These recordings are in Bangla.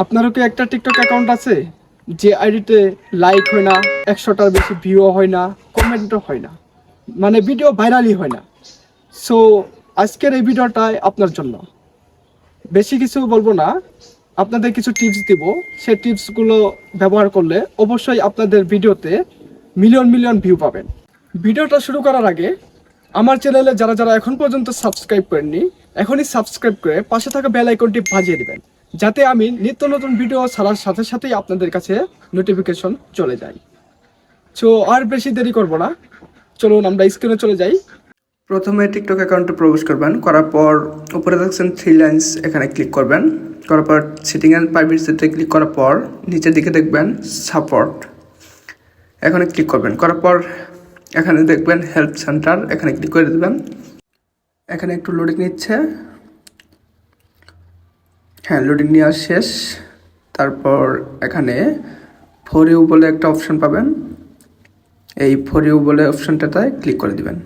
আপনারও কি একটা টিকটক অ্যাকাউন্ট আছে যে আইডিতে লাইক হয় না, 100টার বেশি ভিউও হয় না, কমেন্টও হয় না, মানে ভিডিও ভাইরালই হয় না? সো আজকের এই ভিডিওটাই আপনার জন্য। বেশি কিছু বলবো না, আপনাদের কিছু টিপস দিব। সেই টিপসগুলো ব্যবহার করলে অবশ্যই আপনাদের ভিডিওতে মিলিয়ন মিলিয়ন ভিউ পাবেন। ভিডিওটা শুরু করার আগে আমার চ্যানেলে যারা যারা এখন পর্যন্ত সাবস্ক্রাইব করেননি, এখনই সাবস্ক্রাইব করে পাশে থাকা বেল আইকনটি বাজিয়ে দিবেন, যাতে আমি নিত্য নতুন ভিডিও ছাড়ার সাথে সাথেই আপনাদের কাছে নোটিফিকেশন চলে যায়। সো আর বেশি দেরি করব না, চলুন আমরা স্ক্রিনে চলে যাই। প্রথমে টিকটক অ্যাকাউন্টে প্রবেশ করবেন, করার পর উপরে দেখছেন 3 লাইন্স, এখানে ক্লিক করবেন। করার পর সেটিং অ্যান্ড প্রাইভেসিতে ক্লিক করার পর নিচের দিকে দেখবেন সাপোর্ট, এখানে ক্লিক করবেন। করার পর এখানে দেখবেন হেল্প সেন্টার, এখানে ক্লিক করে দেবেন। এখানে একটু লোডিং নিচ্ছে, হ্যাঁ লোডিং নেওয়া শেষ। তারপর এখানে ফর ইউ বলে একটা অপশন পাবেন, এই ফর ইউ বলে অপশনটাতে ক্লিক করে দিবেন।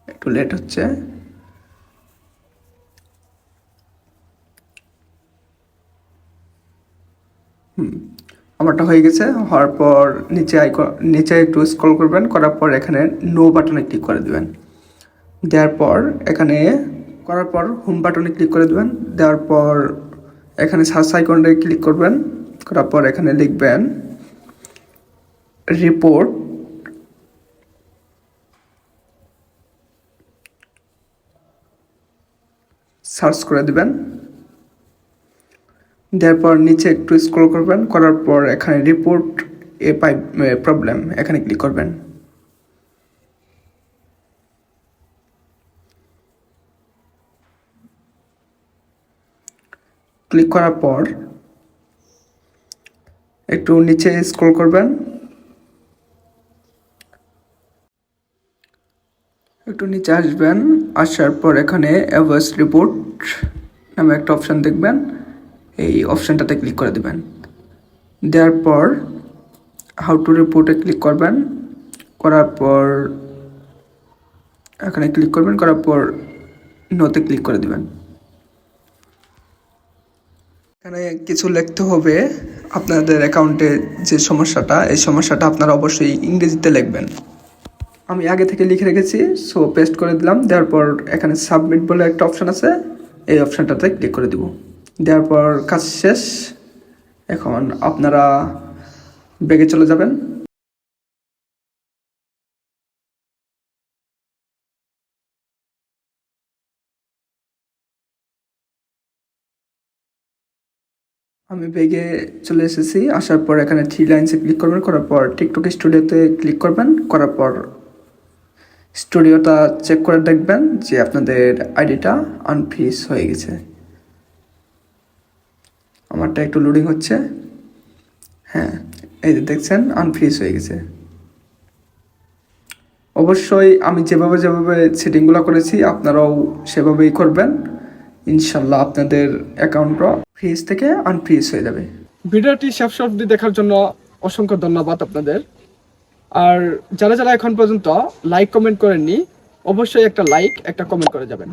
একটু লেট হচ্ছে। আমারটা হয়ে গেছে। হওয়ার পর নিচে একটু স্ক্রল করবেন, করার পর এখানে নো বাটনে ক্লিক করে দেবেন। দেওয়ার পর এখানে করার পর হোম বাটনে ক্লিক করে দেবেন। দেওয়ার পর এখানে সার্চ আইকনে ক্লিক করবেন, করার পর এখানে লিখবেন রিপোর্ট। সার্চ করে দিবেন। দেওয়ার পর নিচে একটু স্ক্রল করবেন, করার পর এখানে রিপোর্ট এ পাইপ প্রবলেম, এখানে ক্লিক করবেন। ক্লিক করার পর একটু নিচে স্ক্রল করবেন, একটু নিচে আসবেন। আসার পর এখানে অ্যাভার্স রিপোর্ট নামে একটা অপশান দেখবেন, এই অপশানটাতে ক্লিক করে দেবেন। দেওয়ার পর হাউ টু রিপোর্টে ক্লিক করবেন, করার পর এখানে ক্লিক করবেন, করার পর নোতে ক্লিক করে দেবেন। এখানে কিছু লিখতে হবে আপনাদের অ্যাকাউন্টে যে সমস্যাটা, এই সমস্যাটা আপনারা অবশ্যই ইংরেজিতে লিখবেন। আমি আগে থেকে লিখে রেখেছি, সো পেস্ট করে দিলাম। দেওয়ার পর এখানে সাবমিট বলে একটা অপশান আছে, এই অপশানটাতে ক্লিক করে দিব। দেওয়ার পর কাজ শেষ। এখন আপনারা ব্যাগে চলে যাবেন। আমি ব্যাগে চলে এসেছি। আসার পর এখানে 3 লাইন্সে ক্লিক করবেন, করার পর টিকটক স্টুডিওতে ক্লিক করবেন। করার পর স্টুডিওটা চেক করে দেখবেন যে আপনাদের আইডিটা আনফ্রিজ হয়ে গেছে। আমারটা একটু লোডিং হচ্ছে, হ্যাঁ এই যে দেখছেন আনফ্রিজ হয়ে গেছে। অবশ্যই আমি যেভাবে যেভাবে সেটিংগুলো করেছি আপনারাও সেভাবেই করবেন, ইনশাল্লাহ আপনাদের অ্যাকাউন্টটা ফ্রিজ থেকে আনফ্রিজ হয়ে যাবে। ভিডিওটি শেষ অবধি দেখার জন্য অসংখ্য ধন্যবাদ আপনাদের। আর যারা যারা এখন পর্যন্ত লাইক কমেন্ট করেননি, অবশ্যই একটা লাইক একটা কমেন্ট করে যাবেন।